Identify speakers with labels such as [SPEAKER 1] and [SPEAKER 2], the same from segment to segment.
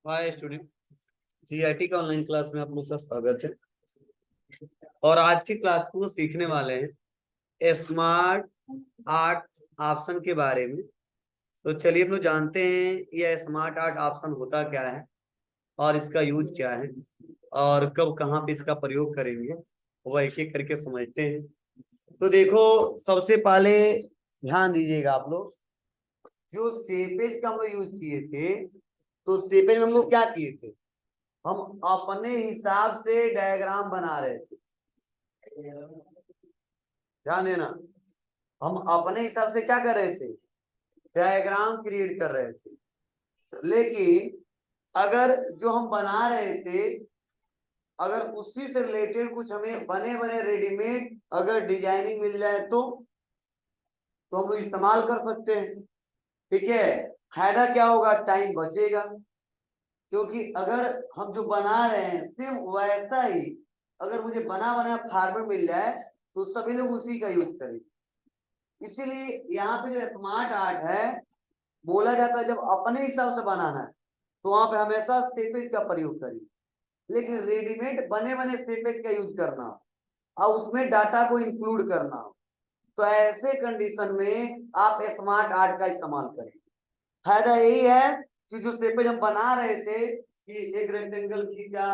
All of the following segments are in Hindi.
[SPEAKER 1] हाय स्टूडेंट, जीआईटी का ऑनलाइन क्लास में आप लोग का स्वागत है। और आज की क्लास को सीखने वाले हैं स्मार्ट आर्ट ऑप्शन के बारे में। तो चलिए हम लोग जानते हैं यह स्मार्ट आर्ट ऑप्शन होता क्या है और इसका यूज क्या है और कब कहाँ पे इसका प्रयोग करेंगे, वह एक एक करके समझते हैं। तो देखो, सबसे पहले ध्यान दीजिएगा आप लोग, जो सेपेज का हम लोग यूज किए थे, तो सेपेज में हम लोग क्या किए थे, हम अपने हिसाब से डायग्राम बना रहे थे। ध्यान देना, हम अपने हिसाब से क्या कर रहे थे, डायग्राम क्रिएट कर रहे थे। लेकिन अगर जो हम बना रहे थे, अगर उसी से रिलेटेड कुछ हमें बने बने रेडीमेड अगर डिजाइनिंग मिल जाए तो हम लोग इस्तेमाल कर सकते हैं। ठीक है, फायदा क्या होगा, टाइम बचेगा। क्योंकि अगर हम जो बना रहे हैं सेम वैसा ही अगर मुझे बना बनाया फार्मेट मिल जाए तो सभी लोग उसी का यूज करेंगे। इसीलिए यहाँ पे जो स्मार्ट आर्ट है, बोला जाता है जब अपने हिसाब से बनाना है तो वहां पे हमेशा स्टेपेज का प्रयोग करिए। लेकिन रेडीमेड बने बने स्टेपेज का यूज करना और उसमें डाटा को इंक्लूड करना, तो ऐसे कंडीशन में आप स्मार्ट आर्ट का इस्तेमाल करें। फायदा यही है कि जो स्टेपेज हम बना रहे थे कि एक रेक्टेंगल खींचा,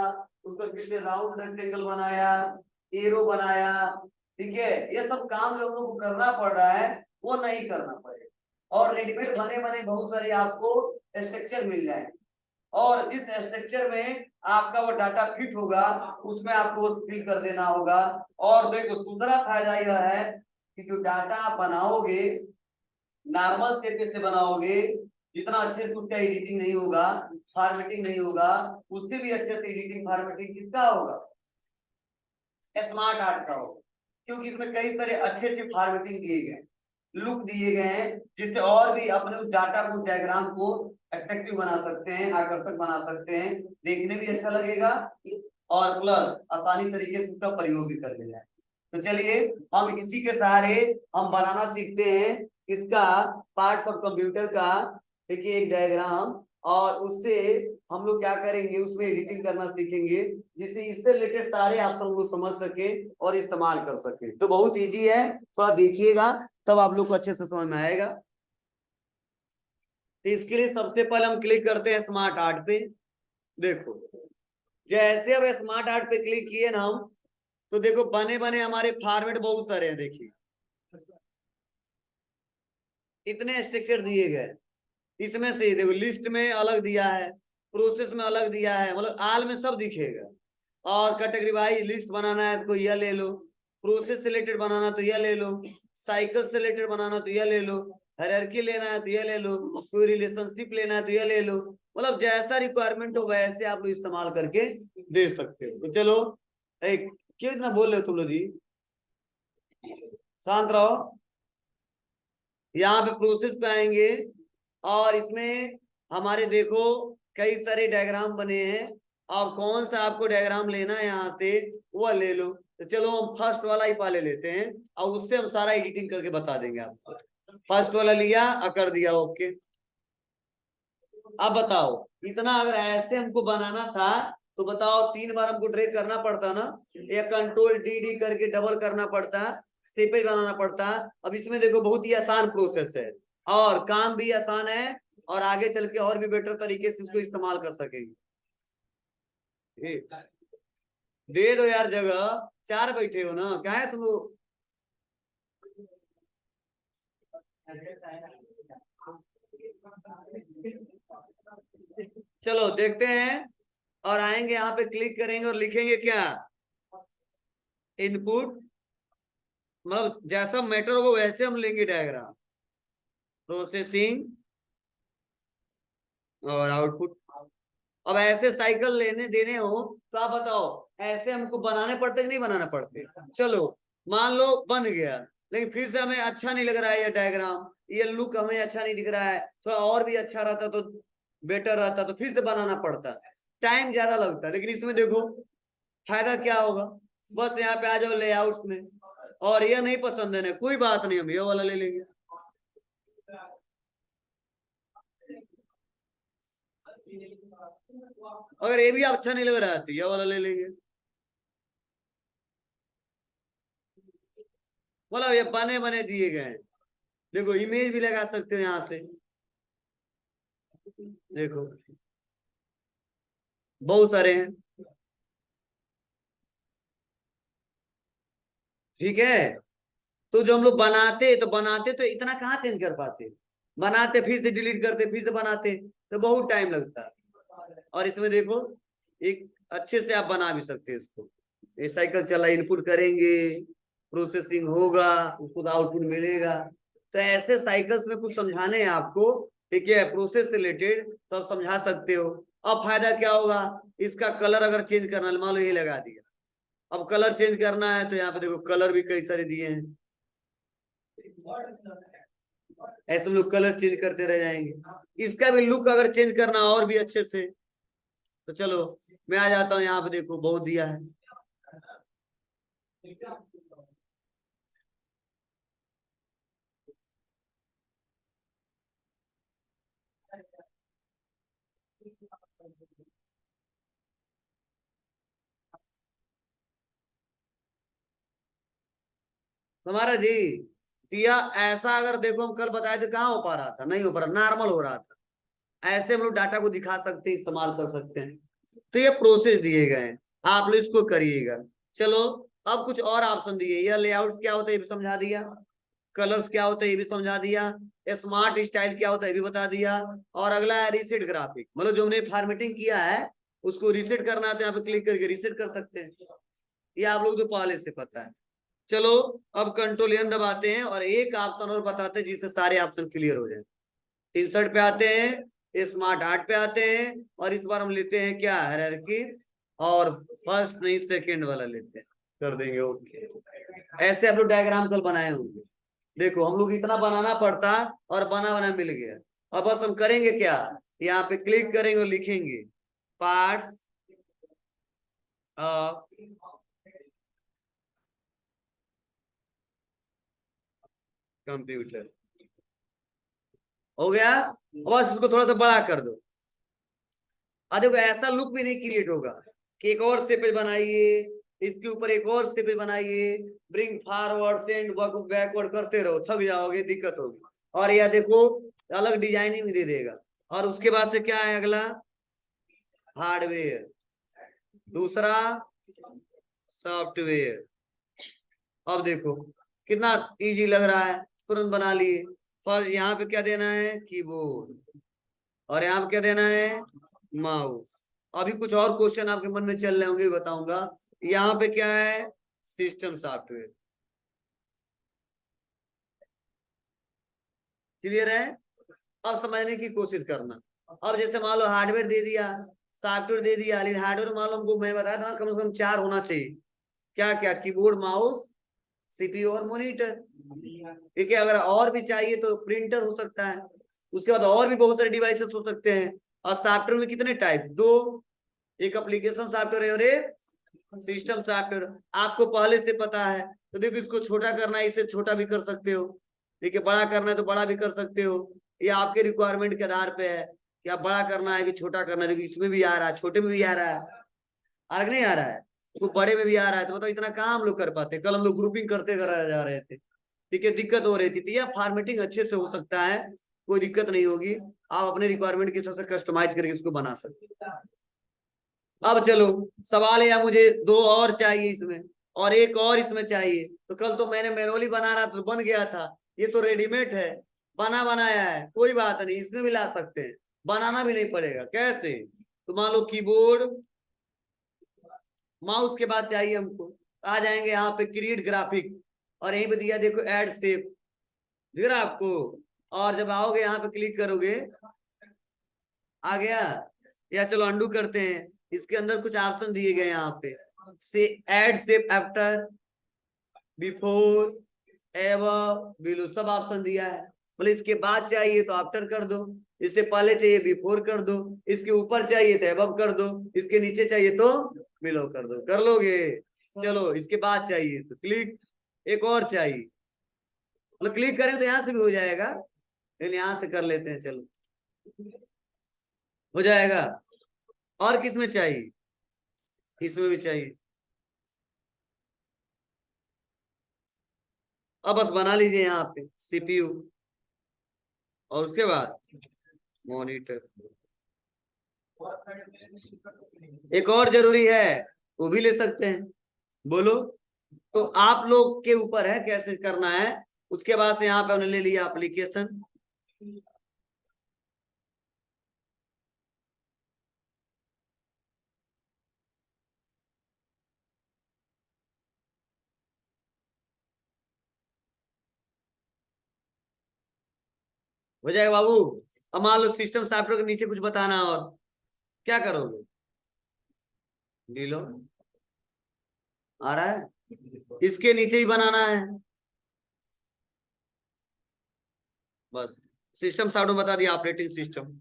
[SPEAKER 1] उसको फिर से राउंड रेक्टेंगल बनाया, एरो बनाया, ठीक है, ये सब काम जो लोग करना पड़ रहा है वो नहीं करना पड़ेगा। और रेडीमेड बने बने बहुत सारे आपको स्ट्रक्चर मिल जाएंगे और जिस स्ट्रक्चर में आपका वो डाटा फिट होगा उसमें आपको फिल कर देना होगा। और देखो, दूसरा फायदा यह है कि जो डाटा आप बनाओगे नॉर्मल स्टेप से बनाओगे, जितना अच्छे से उसका एडिटिंग नहीं होगा, फॉर्मेटिंग नहीं होगा, उससे भी अच्छे से एडिटिंग फॉर्मेटिंग किसका होगा, स्मार्ट आर्ट का होगा। क्योंकि इसमें कई सारे अच्छे अच्छे फॉर्मेटिंग दिए गए, लुक दिए गए हैं, जिससे और भी अपने उस डाटा को, डायग्राम को अट्रैक्टिव बना सकते हैं, आकर्षक बना सकते हैं, देखने भी अच्छा लगेगा और प्लस आसानी तरीके से उसका प्रयोग भी कर लेना है। तो चलिए हम इसी के सहारे हम बनाना सीखते हैं इसका पार्ट्स ऑफ कंप्यूटर का। देखिए एक डायग्राम, और उससे हम लोग क्या करेंगे, उसमें एडिटिंग करना सीखेंगे जिससे इससे रिलेटेड सारे ऑप्शन हम लोग समझ सके और इस्तेमाल कर सके। तो बहुत इजी है, थोड़ा देखिएगा तब आप लोग को अच्छे से समझ में आएगा। तो इसके लिए सबसे पहले हम क्लिक करते हैं स्मार्ट आर्ट पे। देखो, जैसे अब स्मार्ट आर्ट पे क्लिक किए ना हम, तो देखो बने बने हमारे फॉर्मेट बहुत सारे हैं। देखिए इतने स्ट्रक्चर दिए गए, इसमें से देखो लिस्ट में अलग दिया है, प्रोसेस में अलग दिया है, मतलब आल में सब दिखेगा। और कैटेगरी वाइज लिस्ट बनाना है तो यह ले लो, प्रोसेस से रिलेटेड बनाना तो यह ले लो, साइकिल से रिलेटेड बनाना तो यह ले लो, हायरार्की लेना है तो यह ले लो, कोई रिलेशनशिप लेना है तो यह ले लो। मतलब जैसा रिक्वायरमेंट हो वैसे आप लोग इस्तेमाल करके दे सकते हो। तो चलो, एक क्यों इतना बोल रहे हो तुम लोग जी, शांत रहो। यहाँ पे प्रोसेस पे आएंगे और इसमें हमारे देखो कई सारे डायग्राम बने हैं, और कौन सा आपको डायग्राम लेना है यहाँ से वह ले लो। तो चलो हम फर्स्ट वाला ही पहले लेते हैं और उससे हम सारा एडिटिंग करके बता देंगे आपको। फर्स्ट वाला लिया और कर दिया ओके। अब बताओ, इतना अगर ऐसे हमको बनाना था तो बताओ 3 बार हमको ड्रैग करना पड़ता ना, या कंट्रोल डी डी करके डबल करना पड़ता, सेपेज बनाना पड़ता। अब इसमें देखो बहुत ही आसान प्रोसेस है और काम भी आसान है, और आगे चल के और भी बेटर तरीके से इसको इस्तेमाल कर सकेंगे। दे दो यार जगह, 4 बैठे हो ना, क्या है तुम लोग। चलो देखते हैं, और आएंगे यहाँ पे क्लिक करेंगे और लिखेंगे क्या, इनपुट, मतलब जैसा मैटर होगा वैसे हम लेंगे डायग्राम, प्रोसेसिंग और आउटपुट। अब ऐसे साइकिल लेने देने हो तो आप बताओ ऐसे हमको बनाने पड़ते कि नहीं बनाना पड़ते। चलो मान लो बन गया, लेकिन फिर से हमें अच्छा नहीं लग रहा है ये डायग्राम, ये लुक हमें अच्छा नहीं दिख रहा है, थोड़ा और भी अच्छा रहता तो बेटर रहता, तो फिर से बनाना पड़ता, टाइम ज्यादा लगता। लेकिन इसमें देखो फायदा क्या होगा, बस यहाँ पे आ जाओ लेआउट में, और ये नहीं पसंद है ना, कोई बात नहीं, हम ये वाला ले लेंगे। अगर ये भी अच्छा नहीं लग रहा है तो ये वाला ले लेंगे। मतलब ये बने बने दिए गए हैं। देखो इमेज भी लगा सकते हो यहाँ से, देखो बहुत सारे हैं। ठीक है, तो जो हम लोग बनाते तो इतना कहाँ चेंज कर पाते, बनाते फिर से डिलीट करते फिर से बनाते, तो बहुत टाइम लगता। और इसमें देखो एक अच्छे से आप बना भी सकते हैं इसको। ये साइकिल चला, इनपुट करेंगे, प्रोसेसिंग होगा, उसको आउटपुट मिलेगा। तो ऐसे साइकिल्स में कुछ समझाने हैं आपको, ठीक है, प्रोसेस से रिलेटेड, तो आप समझा सकते हो। अब फायदा क्या होगा, इसका कलर अगर चेंज करना, मान लो ये लगा दिया, अब कलर चेंज करना है तो यहाँ पे देखो कलर भी कई सारे दिए हैं, ऐसे हम लोग कलर चेंज करते रह जाएंगे। इसका भी लुक अगर चेंज करना और भी अच्छे से, तो चलो मैं आ जाता हूँ यहाँ पे, देखो बहुत दिया है। हमारा जी दिया ऐसा, अगर देखो हम कल बताए थे कहाँ हो पा रहा था, नहीं हो पा रहा, नॉर्मल हो रहा था। ऐसे हम लोग डाटा को दिखा सकते हैं, इस्तेमाल कर सकते हैं। तो ये प्रोसेस दिए गए हैं, आप लोग इसको करिएगा। चलो अब कुछ और ऑप्शन दिए, ये लेआउट्स क्या होता है ये भी समझा दिया, कलर्स क्या होता है ये भी समझा दिया, स्मार्ट स्टाइल क्या होता है ये भी बता दिया। और अगला है रीसेट ग्राफिक, मतलब जो हमने फॉर्मेटिंग किया है उसको रीसेट करना है तो यहाँ पे क्लिक करके रीसेट कर सकते हैं। ये आप लोग तो पहले से पता है। चलो अब कंट्रोल एन दबाते हैं और एक ऑप्शन और बताते हैं जिससे सारे ऑप्शन क्लियर हो जाए। इंसर्ट पे आते हैं, स्मार्ट आर्ट पे आते हैं, और इस बार हम लेते हैं क्या, हायरार्की, और फर्स्ट नहीं सेकंड वाला लेते हैं, कर देंगे ओके। ऐसे आप लोग डायग्राम कल बनाए होंगे, देखो हम लोग इतना बनाना पड़ता और बना बना मिल गया। अब बस हम करेंगे क्या, यहाँ पे क्लिक करेंगे और लिखेंगे पार्ट्स ऑफ कंप्यूटर, हो गया। बस इसको थोड़ा सा बड़ा कर दो। देखो ऐसा लुक भी नहीं क्रिएट होगा कि एक और स्टेपेज बनाइए, इसके ऊपर एक और स्टेपेज बनाइए, ब्रिंग फॉरवर्ड सेंड बैकवर्ड करते रहो, थक जाओगे, दिक्कत होगी। और यह देखो अलग डिजाइनिंग दे देगा। और उसके बाद से क्या है अगला, हार्डवेयर, दूसरा सॉफ्टवेयर। अब देखो कितना इजी लग रहा है, तुरंत बना लिए। पर यहाँ पे क्या देना है, कीबोर्ड, और यहाँ पे क्या देना है, माउस। अभी कुछ और क्वेश्चन आपके मन में चल रहे होंगे, बताऊंगा। यहाँ पे क्या है, सिस्टम सॉफ्टवेयर, क्लियर है। अब समझने की कोशिश करना। अब जैसे मान लो हार्डवेयर दे दिया, सॉफ्टवेयर दे दिया, लेकिन हार्डवेयर मान लो हमको, मैंने बताया था ना, कम से कम 4 होना चाहिए। क्या क्या, कीबोर्ड, माउस, सीपीयू और मॉनिटर। ठीक है, अगर और भी चाहिए तो प्रिंटर हो सकता है, उसके बाद और भी बहुत सारे डिवाइसेस हो सकते हैं। और सॉफ्टवेयर में कितने टाइप, 2, एक एप्लीकेशन सॉफ्टवेयर और एक सिस्टम सॉफ्टवेयर। आपको पहले से पता है, तो देखो इसको छोटा करना है, इसे छोटा भी कर सकते हो, ठीक है, बड़ा करना है तो बड़ा भी कर सकते हो। ये आपके रिक्वायरमेंट के आधार पे है कि आप बड़ा करना है कि छोटा करना है। देखो इसमें भी आ रहा है, छोटे में भी आ रहा है, आगे नहीं आ रहा है, तो बड़े में भी आ रहा है। तो बताओ इतना काम हम लोग कर पाते, कल हम लोग ग्रुपिंग करते कर जा रहे थे, ठीक है, दिक्कत हो रही थी। तो यह फॉर्मेटिंग अच्छे से हो सकता है, कोई दिक्कत नहीं होगी। आप अपने रिक्वायरमेंट के हिसाब से कस्टमाइज करके इसको बना सकते हैं। अब चलो सवाल है, या मुझे 2 और चाहिए इसमें, और एक और इसमें चाहिए। तो कल तो मैंने मैनुअली बना रहा था तो बन गया था, ये तो रेडीमेड है, बना बनाया है, कोई बात नहीं, इसमें भी ला सकते हैं, बनाना भी नहीं पड़ेगा। कैसे, तो मान लो कीबोर्ड, माउस के बाद चाहिए हमको, आ जाएंगे यहाँ पे क्रिएट ग्राफिक, और यहीं पे दिया देखो ऐड शेप, दिख रहा है आपको। और जब आओगे यहाँ पे क्लिक करोगे, आ गया, या चलो अंडू करते हैं। इसके अंदर कुछ ऑप्शन दिए गए यहाँ पे, से add shape after, before, ever, below, सब ऑप्शन दिया है। बोले इसके बाद चाहिए तो आफ्टर कर दो, इससे पहले चाहिए बिफोर कर दो, इसके ऊपर चाहिए तो एबव कर दो, इसके नीचे चाहिए तो बिलो कर दो, कर लोगे। चलो इसके बाद चाहिए तो क्लिक, एक और चाहिए, मतलब क्लिक करें तो यहाँ से भी हो जाएगा, लेकिन यहाँ से कर लेते हैं। चलो हो जाएगा। और किस में चाहिए? इसमें भी चाहिए। अब बस बना लीजिए यहाँ पे सीपीयू, और उसके बाद मॉनिटर। एक और जरूरी है, वो भी ले सकते हैं, बोलो। तो आप लोग के ऊपर है कैसे करना है। उसके बाद से यहाँ पे हमने ले लिया एप्लीकेशन। हो जाएगा बाबू। अब मान लो सिस्टम सॉफ्टवेयर के नीचे कुछ बताना, और क्या करोगे? ले लो, आ रहा है। इसके नीचे ही बनाना है बस। सिस्टम सॉफ्टवेयर बता दिया, ऑपरेटिंग सिस्टम।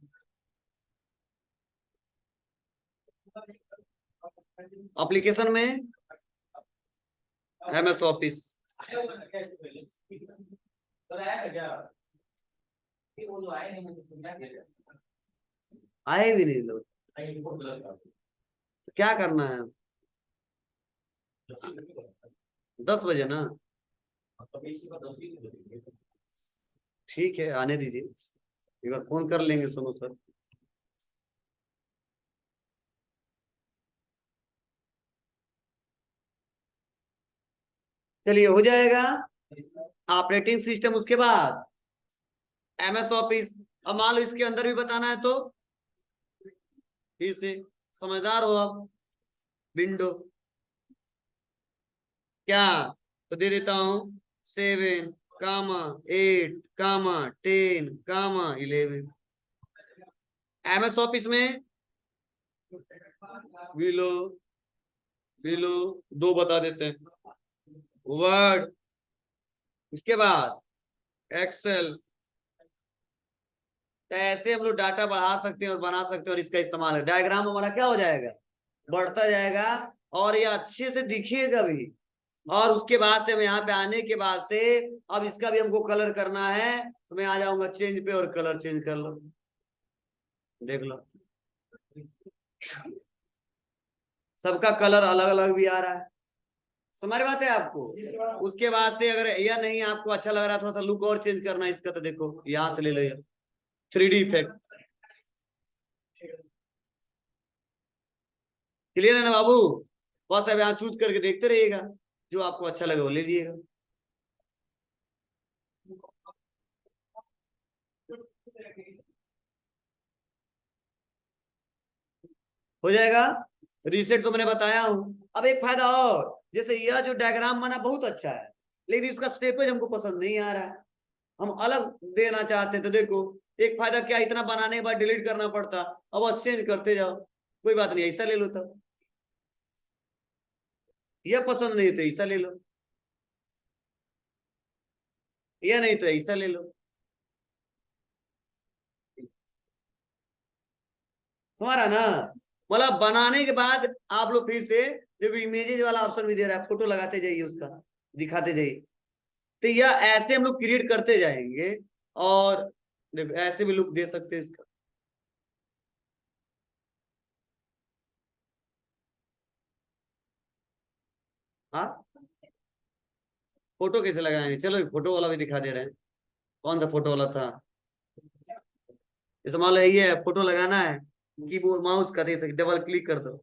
[SPEAKER 1] एप्लीकेशन में MS ऑफिस। आए भी नहीं लोग, तो क्या करना है? 10 बजे ना, ठीक है, आने दीजिए। एक बार फोन कर लेंगे सोनू सर। चलिए, हो जाएगा ऑपरेटिंग सिस्टम। उसके बाद MS ऑफिस। अब मान लो इसके अंदर भी बताना है, तो फिर से समझदार हो आप। विंडो क्या, तो दे देता हूं 7, 8, 10, MS ऑफिस में विलो विलो 2 बता देते हैं। वर्ड, उसके बाद एक्सेल। तो ऐसे हम लोग डाटा बढ़ा सकते हैं और बना सकते हैं, और इसका इस्तेमाल डायग्राम हमारा क्या हो जाएगा, बढ़ता जाएगा, और ये अच्छे से दिखेगा भी। और उसके बाद से हम यहाँ पे आने के बाद से, अब इसका भी हमको कलर करना है, तो मैं आ जाऊंगा चेंज पे और कलर चेंज कर लो, देख लो सबका कलर अलग अलग भी आ रहा है। समझ बात है आपको। उसके बाद से अगर यह नहीं आपको अच्छा लग रहा, थोड़ा सा लुक और चेंज करना है इसका, तो देखो यहाँ से ले लो, 3D इफेक्ट। क्लियर है ना बाबू? बस अब यहाँ चूज करके देखते रहिएगा, जो आपको अच्छा लगे वो ले लीजिएगा। हो जाएगा। रीसेट तो मैंने बताया हूं। अब एक फायदा और, जैसे यह जो डायग्राम बना बहुत अच्छा है, लेकिन इसका स्टेपेज हमको पसंद नहीं आ रहा है, हम अलग देना चाहते हैं। तो देखो, एक फायदा क्या, इतना बनाने के बाद डिलीट करना पड़ता, अब बस चेंज करते जाओ। कोई बात नहीं, ऐसा ले लो तब। यह पसंद नहीं तो ऐसा ले लो, यह नहीं तो ऐसा ले लो। तुम्हारा ना, मतलब बनाने के बाद आप लोग फिर से देखो, इमेजेस वाला ऑप्शन भी दे रहा है, फोटो लगाते जाइए, उसका दिखाते जाइए। तो यह ऐसे हम लोग क्रिएट करते जाएंगे, और देखो ऐसे भी लुक दे सकते हैं इसका। हाँ, फोटो कैसे लगाएंगे, चलो फोटो वाला भी दिखा दे रहे हैं। कौन सा फोटो वाला था? जैसे मान लो यही है, फोटो लगाना है, कीबोर्ड माउस का दे सकते, डबल क्लिक कर दो,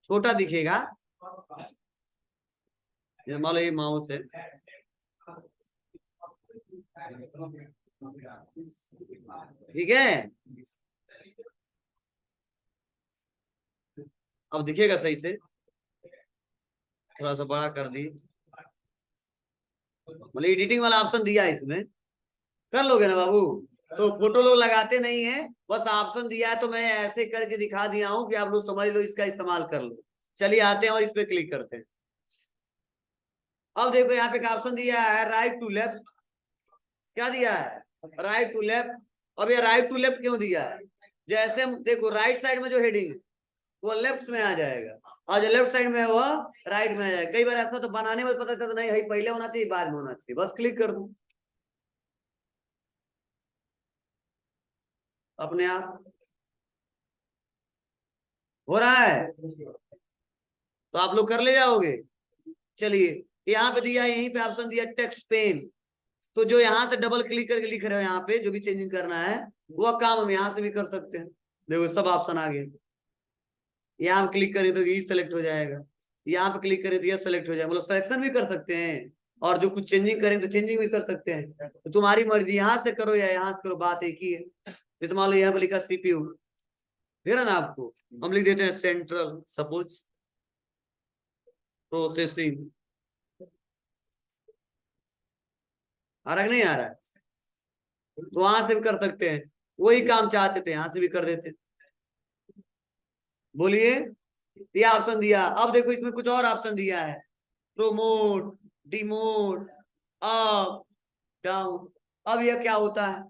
[SPEAKER 1] छोटा दिखेगा। जैसे मान लो ये माउस है, ठीक है। अब दिखेगा सही से, थोड़ा सा बड़ा कर दी, मतलब एडिटिंग वाला ऑप्शन दिया है इसमें, कर लोगे ना बाबू। तो फोटो लोग लगाते नहीं है, बस ऑप्शन दिया है, तो मैं ऐसे करके दिखा दिया हूं कि आप लोग समझ लो, इसका इस्तेमाल कर लो। चलिए आते हैं और इस पे क्लिक करते हैं। अब देखो यहाँ पे ऑप्शन दिया है राइट टू लेफ्ट। क्या दिया है? Right to left. अब ये राइट टू लेफ्ट क्यों दिया है? जैसे हम देखो, राइट साइड में जो हेडिंग है वो लेफ्ट में आ जाएगा, और जो लेफ्ट साइड में है वो राइट में आ जाएगा। कई बार ऐसा तो बनाने में पता चलता नहीं है, पहले होना चाहिए बाद में होना चाहिए, बस क्लिक कर दो। अपने आप हो रहा है, तो आप लोग कर ले जाओगे। चलिए यहाँ पे दिया, यहीं पे ऑप्शन दिया टेक्स्ट पेन, तो जो यहाँ से डबल क्लिक करके लिख रहे हो यहाँ पे जो भी चेंजिंग करना है वो काम हम यहाँ से भी कर सकते हैं। देखो सब ऑप्शन आ गए, यहाँ हम क्लिक करें तो ये सेलेक्ट हो जाएगा, यहाँ पे क्लिक करें तो ये सेलेक्ट हो जाएगा, मतलब सिलेक्शन भी कर सकते हैं और जो कुछ चेंजिंग करें तो चेंजिंग भी कर सकते हैं। तो तुम्हारी मर्जी, यहाँ से करो या यहाँ से करो, बात एक ही है। जैसे मान लो यहाँ पे लिखा सीपीयू, दे रहा ना आपको, हम लिख देते हैं सेंट्रल सपोज प्रोसेसिंग, आ रहा है नहीं आ रहा है, तो वहां से भी कर सकते हैं। वही काम चाहते थे यहाँ से भी कर देते। बोलिए, ये ऑप्शन दिया, अब देखो इसमें कुछ और ऑप्शन दिया है, प्रोमोट, डिमोट, अप, डाउन। अब यह क्या होता है,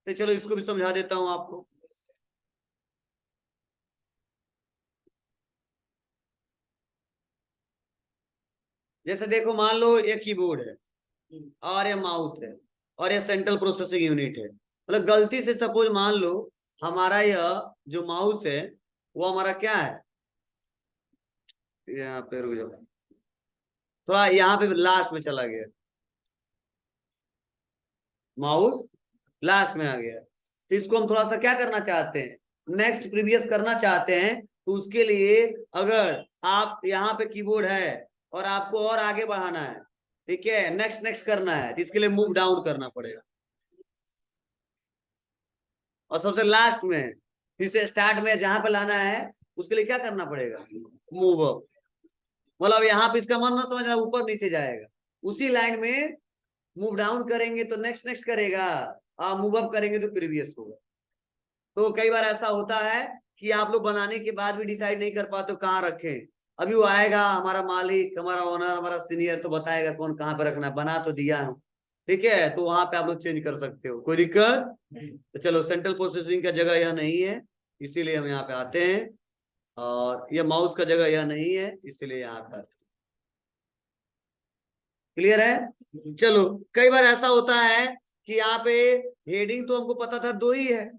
[SPEAKER 1] तो चलो इसको भी समझा देता हूं आपको। जैसे देखो मान लो ये कीबोर्ड है और ये माउस है और ये सेंट्रल प्रोसेसिंग यूनिट है, मतलब गलती से सपोज मान लो हमारा यह जो माउस है वो हमारा क्या है, यहाँ पे रुक जाओ, थोड़ा यहाँ पे लास्ट में चला गया, माउस लास्ट में आ गया, तो इसको हम थोड़ा सा क्या करना चाहते हैं, नेक्स्ट प्रीवियस करना चाहते हैं। तो उसके लिए अगर आप यहाँ पे कीबोर्ड है और आपको और आगे बढ़ाना है, ठीक है, नेक्स्ट नेक्स्ट करना है, तो इसके लिए मूव डाउन करना पड़ेगा, और सबसे लास्ट में फिर से स्टार्ट में जहां पे लाना है उसके लिए क्या करना पड़ेगा, मूव अप। मतलब यहाँ पे इसका मन न समझना ऊपर नीचे जाएगा, उसी लाइन में मूव डाउन करेंगे तो नेक्स्ट नेक्स्ट करेगा, मूव अप करेंगे तो प्रीवियस होगा। तो कई बार ऐसा होता है कि आप लोग बनाने के बाद भी डिसाइड नहीं कर पाते कहाँ रखें। अभी वो आएगा हमारा मालिक, हमारा ओनर, हमारा सीनियर, तो बताएगा कौन कहाँ पे रखना है, बना तो दिया हूँ, ठीक है, तो वहां पे आप लोग चेंज कर सकते हो, कोई दिक्कत। तो चलो सेंट्रल प्रोसेसिंग का जगह यह नहीं है, इसीलिए हम यहाँ पे आते हैं, और ये माउस का जगह यह नहीं है, इसीलिए यहाँ पे आते हैं। क्लियर है। चलो कई बार ऐसा होता है कि यहाँ पे हेडिंग तो हमको पता था दो ही है,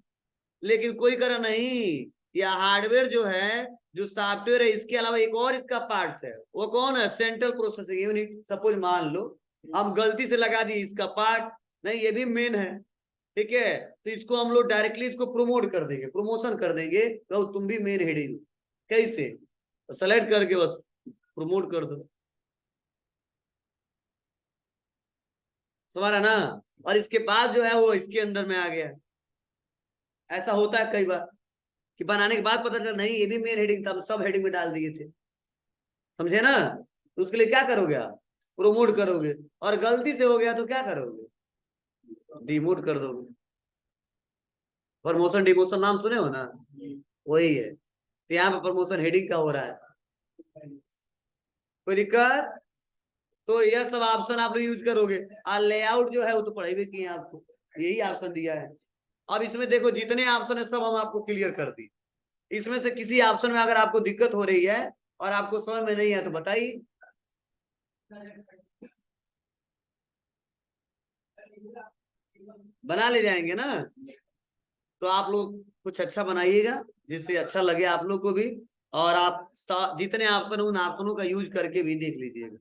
[SPEAKER 1] लेकिन कोई करा नहीं, या हार्डवेयर जो है, जो सॉफ्टवेयर है, इसके अलावा एक और इसका पार्ट्स है, वो कौन है, सेंट्रल प्रोसेसिंग यूनिट। सपोज मान लो हम गलती से लगा दिए इसका पार्ट, नहीं ये भी मेन है, ठीक है, तो इसको हम लोग डायरेक्टली इसको प्रोमोट कर देंगे, प्रमोशन कर देंगे, तो तुम भी मेन हेडिंग, कैसे, तो सेलेक्ट करके बस प्रमोट कर दो, तुम्हारा ना, और इसके बाद जो है वो इसके अंदर में आ गया। ऐसा होता है कई बार कि बनाने के बाद पता चला नहीं ये भी मेन हेडिंग था, हम सब हेडिंग में डाल दिए थे, समझे ना। तो उसके लिए क्या करोगे आप, प्रोमोट करोगे, और गलती से हो गया तो क्या करोगे, डिमोट कर दोगे। प्रमोशन डिमोशन नाम सुने हो ना, वही है, तो यहाँ पे प्रमोशन हेडिंग का हो रहा है, कोई दिक्कत। तो यह सब ऑप्शन आप लोग यूज करोगे, और लेआउट जो है वो तो पढ़ाई भी किए आपको, यही ऑप्शन दिया है। अब इसमें देखो जितने ऑप्शन है सब हम आपको क्लियर कर दी, इसमें से किसी ऑप्शन में अगर आपको दिक्कत हो रही है और आपको समझ में नहीं है तो बताइए। बना ले जाएंगे ना, तो आप लोग कुछ अच्छा बनाइएगा जिससे अच्छा लगे आप लोग को भी, और आप जितने ऑप्शन उन ऑप्शनों का यूज करके भी देख लीजिएगा।